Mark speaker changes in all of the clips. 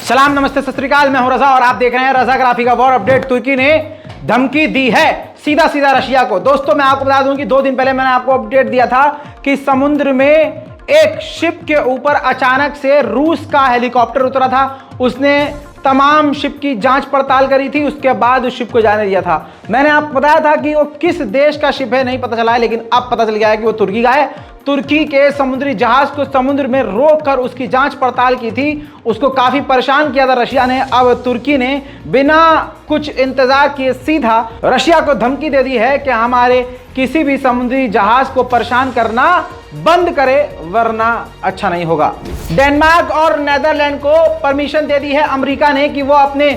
Speaker 1: सलाम, नमस्ते, सत श्री अकाल। मैं हूं रजा और आप देख रहे हैं रजा ग्राफी का वॉर अपडेट। तुर्की ने धमकी दी है सीधा सीधा रशिया को। दोस्तों, मैं आपको बता दूं कि 2 दिन पहले मैंने आपको अपडेट दिया था कि समुद्र में एक शिप के ऊपर अचानक से रूस का हेलीकॉप्टर उतरा था। उसने तमाम शिप की जांच पड़ताल करी थी, उसके बाद उस शिप को जाने दिया था। मैंने आपको बताया था कि वो किस देश का शिप है, नहीं पता चला है, लेकिन अब पता चल गया है कि वो तुर्की का है। तुर्की के समुद्री जहाज को समुद्र में रोककर उसकी जांच पड़ताल की थी, उसको काफी परेशान किया था रशिया ने। अब तुर्की ने बिना कुछ इंतजार किए सीधा रशिया को धमकी दे दी है कि हमारे किसी भी समुद्री जहाज को परेशान करना बंद करे, वरना अच्छा नहीं होगा। डेनमार्क और नेदरलैंड को परमिशन दे दी है अमेरिका ने कि वो अपने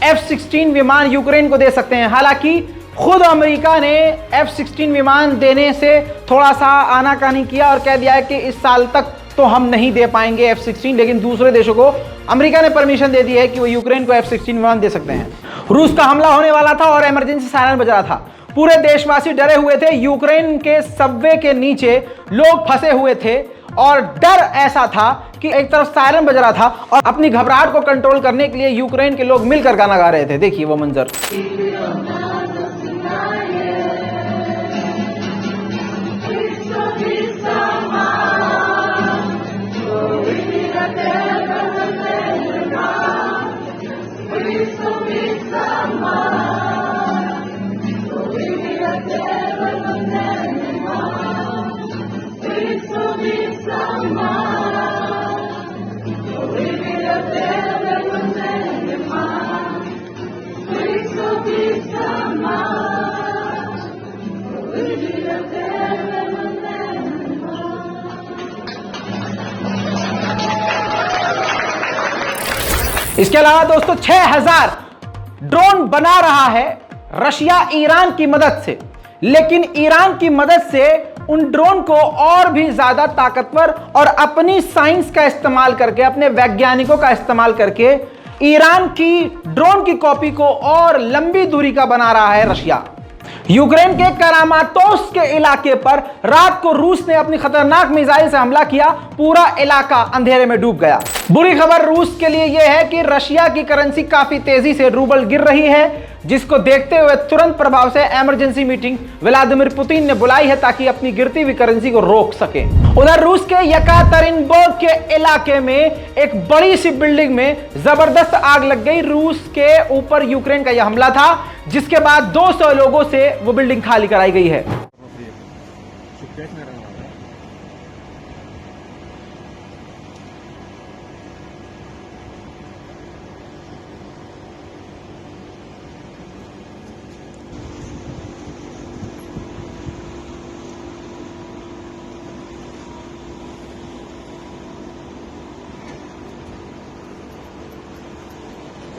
Speaker 1: F-16 विमान यूक्रेन को दे सकते हैं। हालांकि खुद अमेरिका ने F-16 विमान देने से थोड़ा सा आनाकानी किया और कह दिया है कि इस साल तक तो हम नहीं दे पाएंगे F-16, लेकिन दूसरे देशों को अमेरिका ने परमिशन दे दी है कि वो यूक्रेन को F-16 विमान दे सकते हैं। रूस का हमला होने वाला था और इमरजेंसी सायरन बज रहा था। पूरे देशवासी डरे हुए थे। यूक्रेन के सबवे के नीचे लोग फंसे हुए थे और डर ऐसा था कि एक तरफ सायरन बज रहा था और अपनी घबराहट को कंट्रोल करने के लिए यूक्रेन के लोग मिलकर गाना गा रहे थे। देखिए वो मंजर। इसके अलावा दोस्तों 6000 ड्रोन बना रहा है रशिया ईरान की मदद से, लेकिन ईरान की मदद से उन ड्रोन को और भी ज्यादा ताकतवर और अपनी साइंस का इस्तेमाल करके, अपने वैज्ञानिकों का इस्तेमाल करके ईरान की ड्रोन की कॉपी को और लंबी दूरी का बना रहा है रशिया। यूक्रेन के करामातोस के इलाके पर रात को रूस ने अपनी खतरनाक मिसाइल से हमला किया। पूरा इलाका अंधेरे में डूब गया। बुरी खबर रूस के लिए यह है कि रशिया की करेंसी काफी तेजी से रूबल गिर रही है, जिसको देखते हुए तुरंत प्रभाव से इमरजेंसी मीटिंग व्लादिमीर पुतिन ने बुलाई है ताकि अपनी गिरती हुई करेंसी को रोक सके। उधर रूस के यकातेरिनबर्ग के इलाके में एक बड़ी सी बिल्डिंग में जबरदस्त आग लग गई। रूस के ऊपर यूक्रेन का यह हमला था, जिसके बाद 200 लोगों से वो बिल्डिंग खाली कराई गई है।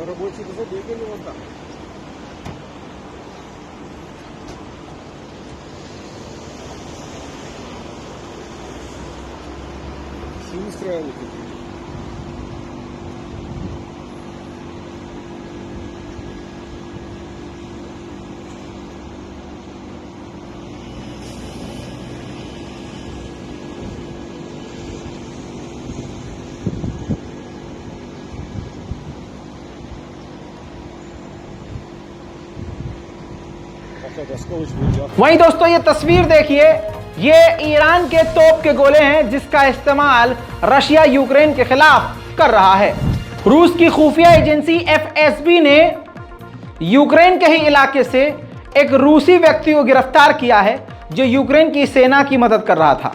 Speaker 2: Рабочий забегали вот так. Все устраивают.
Speaker 1: वहीं दोस्तों ये तस्वीर देखिए, ये ईरान के तोप के गोले हैं जिसका इस्तेमाल रशिया यूक्रेन के खिलाफ कर रहा है। रूस की खुफिया एजेंसी FSB ने यूक्रेन के ही इलाके से एक रूसी व्यक्ति को गिरफ्तार किया है जो यूक्रेन की सेना की मदद कर रहा था।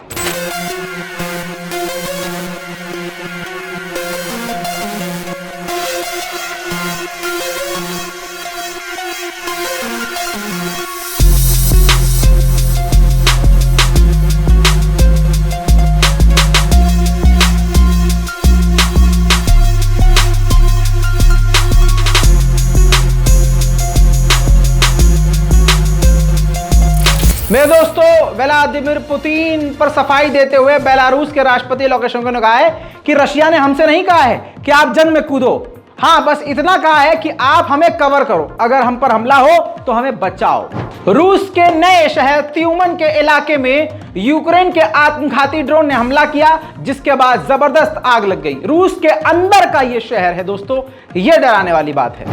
Speaker 1: मेरे दोस्तों, व्लादिमीर पुतिन पर सफाई देते हुए बेलारूस के राष्ट्रपति लुकाशेंको ने कहा है कि रशिया ने हमसे नहीं कहा है कि आप जंग में कूदो, हाँ, बस इतना कहा है कि आप हमें कवर करो, अगर हम पर हमला हो तो हमें बचाओ। रूस के नए शहर त्यूमन के इलाके में यूक्रेन के आत्मघाती ड्रोन ने हमला किया, जिसके बाद जबरदस्त आग लग गई। रूस के अंदर का यह शहर है दोस्तों, यह डराने वाली बात है।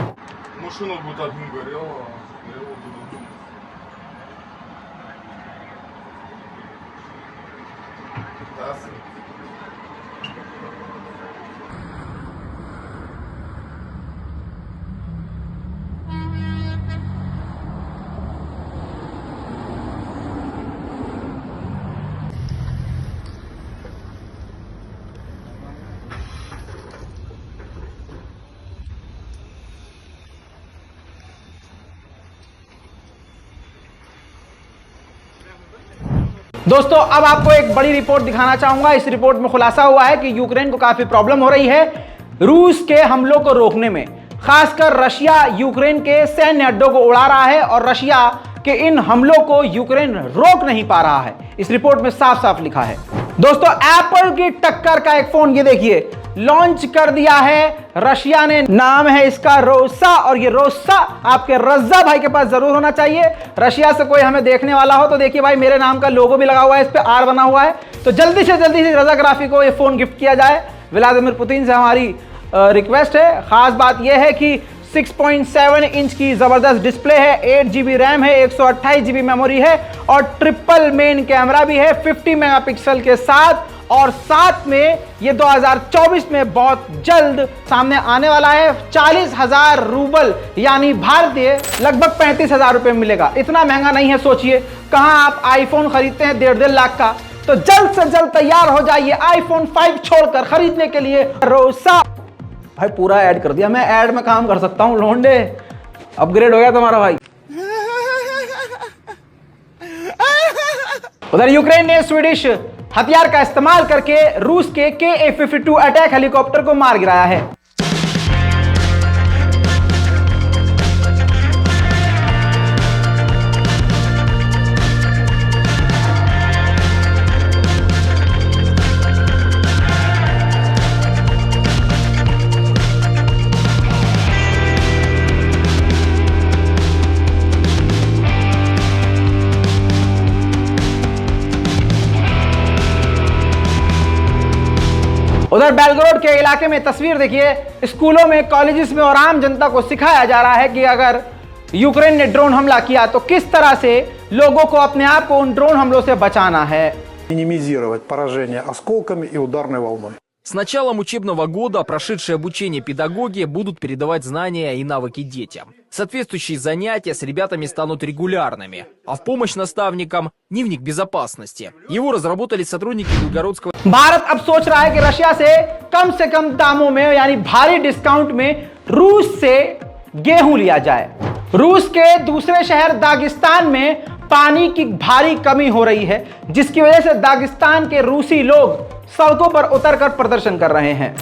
Speaker 3: Машина вот одну горела, я его буду думать.
Speaker 1: दोस्तों अब आपको एक बड़ी रिपोर्ट दिखाना चाहूंगा। इस रिपोर्ट में खुलासा हुआ है कि यूक्रेन को काफी प्रॉब्लम हो रही है रूस के हमलों को रोकने में। खासकर रशिया यूक्रेन के सैन्य अड्डों को उड़ा रहा है और रशिया के इन हमलों को यूक्रेन रोक नहीं पा रहा है। इस रिपोर्ट में साफ साफ लिखा है। दोस्तों एप्पल की टक्कर का एक फोन ये देखिए लॉन्च कर दिया है रशिया ने। नाम है इसका रोसा, और ये रोसा आपके रज्जा भाई के पास जरूर होना चाहिए। रशिया से कोई हमें देखने वाला हो तो देखिए भाई, मेरे नाम का लोगो भी लगा हुआ है, इस पे आर बना हुआ है। तो जल्दी से रजाग्राफी को ये फोन गिफ्ट किया जाए। व्लादिमीर पुतिन से हमारी रिक्वेस्ट है। खास बात यह है कि 6.7 इंच की जबरदस्त डिस्प्ले है, 8 GB रैम है, 128 GB मेमोरी है और ट्रिपल मेन कैमरा भी है 50 मेगापिक्सल के साथ। और साथ में ये 2024 में बहुत जल्द सामने आने वाला है। 40,000 रूबल यानी भारतीय लगभग 35,000 रुपए मिलेगा। इतना महंगा नहीं है, सोचिए कहां आप आईफोन खरीदते हैं 1.5 लाख का। तो जल्द से जल्द तैयार हो जाइए आईफोन 5 छोड़कर खरीदने के लिए रोसा। भाई पूरा ऐड कर दिया, मैं ऐड में काम कर सकता हूं। लोंडे अपग्रेड हो गया तुम्हारा भाई। उधर यूक्रेन ने स्वीडिश हथियार का इस्तेमाल करके रूस के Ka-52 अटैक हेलीकॉप्टर को मार गिराया है। उधर बेलग्रोड के इलाके में तस्वीर देखिए, स्कूलों में, कॉलेजेस में और आम जनता को सिखाया जा रहा है कि अगर यूक्रेन ने ड्रोन हमला किया तो किस तरह से लोगों को अपने आप को उन ड्रोन हमलों से बचाना है।
Speaker 4: Минимизировать поражение осколками и ударной волной.
Speaker 5: С началом учебного года прошедшие обучение педагоги будут передавать знания и навыки детям. Соответствующие занятия с ребятами станут регулярными. А в помощь наставникам дневник безопасности. Его разработали сотрудники Белгородского.
Speaker 1: भारत अब सोच रहा है कि रशिया से कम दामों में यानी भारी डिस्काउंट में रूस से गेहूं लिया जाए। रूस के दूसरे शहर दागिस्तान में पानी की भारी कमी हो रही है, जिसकी वजह से दागिस्तान के रूसी लोग सड़कों पर उतरकर प्रदर्शन कर रहे हैं।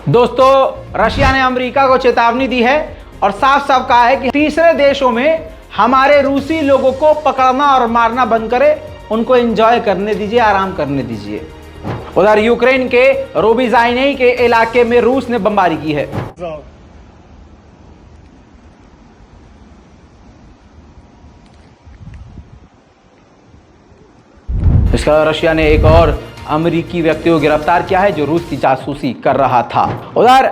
Speaker 1: दोस्तों रशिया ने अमेरिका को चेतावनी दी है और साफ साफ कहा है कि तीसरे देशों में हमारे रूसी लोगों को पकड़ना और मारना बंद करें, उनको एंजॉय करने दीजिए, आराम करने दीजिए। उधर यूक्रेन के रोबिजाइने के इलाके में रूस ने बमबारी की है। इसके अलावा रशिया ने एक और अमेरिकी व्यक्ति को गिरफ्तार किया है जो रूस की जासूसी कर रहा था। उधर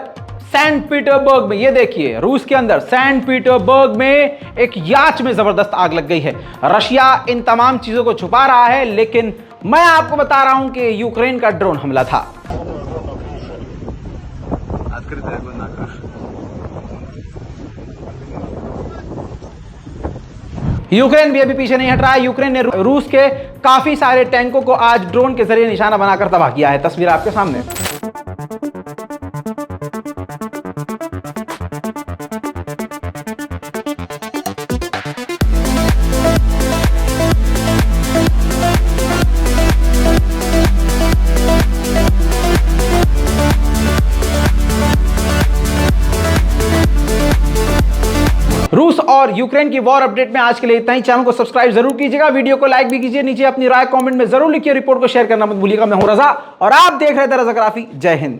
Speaker 1: सेंट पीटर्सबर्ग में ये देखिए, रूस के अंदर सेंट पीटर्सबर्ग में एक याच में जबरदस्त आग लग गई है। रशिया इन तमाम चीजों को छुपा रहा है, लेकिन मैं आपको बता रहा हूं कि यूक्रेन का ड्रोन हमला था। यूक्रेन भी अभी पीछे नहीं हट रहा है। यूक्रेन ने रूस के काफी सारे टैंकों को आज ड्रोन के जरिए निशाना बनाकर तबाह किया है। तस्वीर आपके सामने। और यूक्रेन की वॉर अपडेट में आज के लिए इतना ही। चैनल को सब्सक्राइब जरूर कीजिएगा, वीडियो को लाइक भी कीजिए, नीचे अपनी राय कमेंट में जरूर लिखिए, रिपोर्ट को शेयर करना मत भूलिएगा। मैं हूं रजा और आप देख रहे थे रजाग्राफी। जय हिंद।